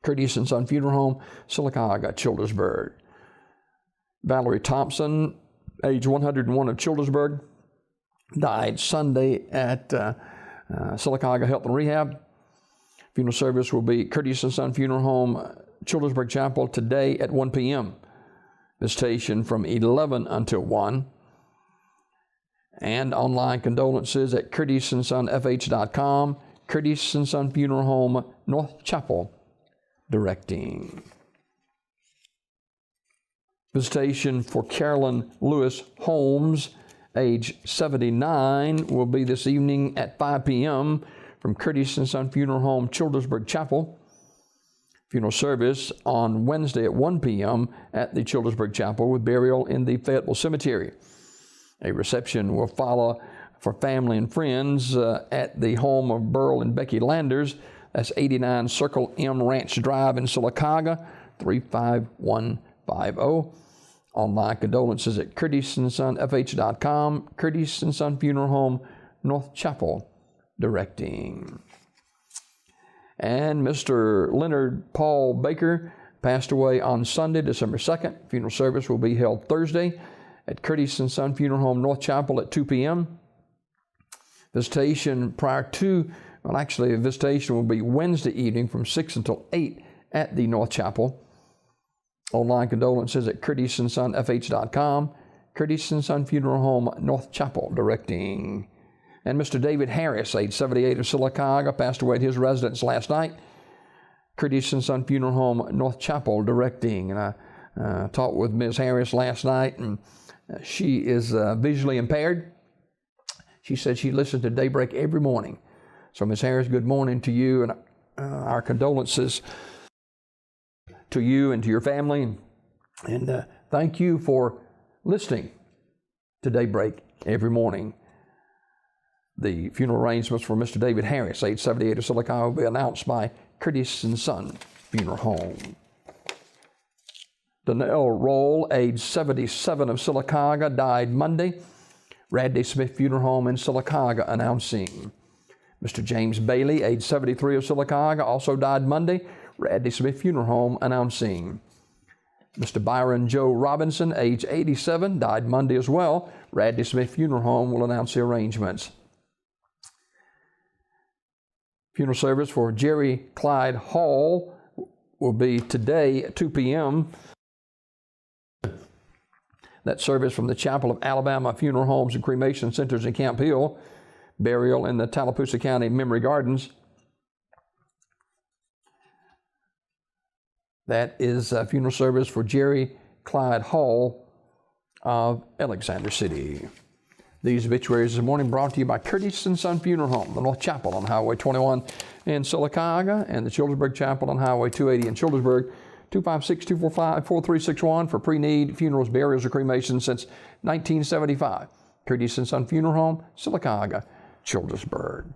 Curtis and Son Funeral Home, Sylacauga, Childersburg. Valerie Thompson, age 101 of Childersburg, died Sunday at Sylacauga Health and Rehab. Funeral service will be Curtis and Son Funeral Home, Childersburg Chapel today at 1 p.m. Visitation from 11 until 1. And online condolences at curtisandsonfh.com. Curtis and Son Funeral Home, North Chapel, directing. Visitation for Carolyn Lewis Holmes, age 79, will be this evening at 5 p.m. from Curtis and Son Funeral Home, Childersburg Chapel. Funeral service on Wednesday at 1 p.m. at the Childersburg Chapel with burial in the Fayetteville Cemetery. A reception will follow for family and friends at the home of Burl and Becky Landers. That's 89 Circle M Ranch Drive in Sylacauga, 35150. Online condolences at curtisandsonfh.com. Curtis and Son Funeral Home, North Chapel, directing. And Mr. Leonard Paul Baker passed away on Sunday, December 2nd. Funeral service will be held Thursday at Curtis and Son Funeral Home, North Chapel at 2 p.m. Visitation a visitation will be Wednesday evening from 6 until 8 at the North Chapel. Online condolences at curtisandsonfh.com. Curtis and Son Funeral Home, North Chapel, directing. And Mr. David Harris, age 78 of Sylacauga, passed away at his residence last night. Curtis and Son Funeral Home, North Chapel, directing. And I talked with Ms. Harris last night, and she is visually impaired. She said she listens to Daybreak every morning. So, Ms. Harris, good morning to you, and our condolences to you and to your family. And thank you for listening to Daybreak every morning. The funeral arrangements for Mr. David Harris, age 78 of Sylacauga, will be announced by Curtis and Son Funeral Home. Donnell Roll, age 77 of Sylacauga, died Monday. Radley Smith Funeral Home in Sylacauga announcing. Mr. James Bailey, age 73 of Sylacauga, also died Monday. Radley Smith Funeral Home announcing. Mr. Byron Joe Robinson, age 87, died Monday as well. Radley Smith Funeral Home will announce the arrangements. Funeral service for Jerry Clyde Hall will be today at 2 p.m. That service from the Chapel of Alabama Funeral Homes and Cremation Centers in Camp Hill. Burial in the Tallapoosa County Memory Gardens. That is a funeral service for Jerry Clyde Hall of Alexander City. These obituaries this morning brought to you by Curtis and Son Funeral Home, the North Chapel on Highway 21 in Sylacauga, and the Childersburg Chapel on Highway 280 in Childersburg. 256-245-4361 for pre-need funerals, burials, or cremations since 1975. Curtis and Son Funeral Home, Sylacauga, Childersburg.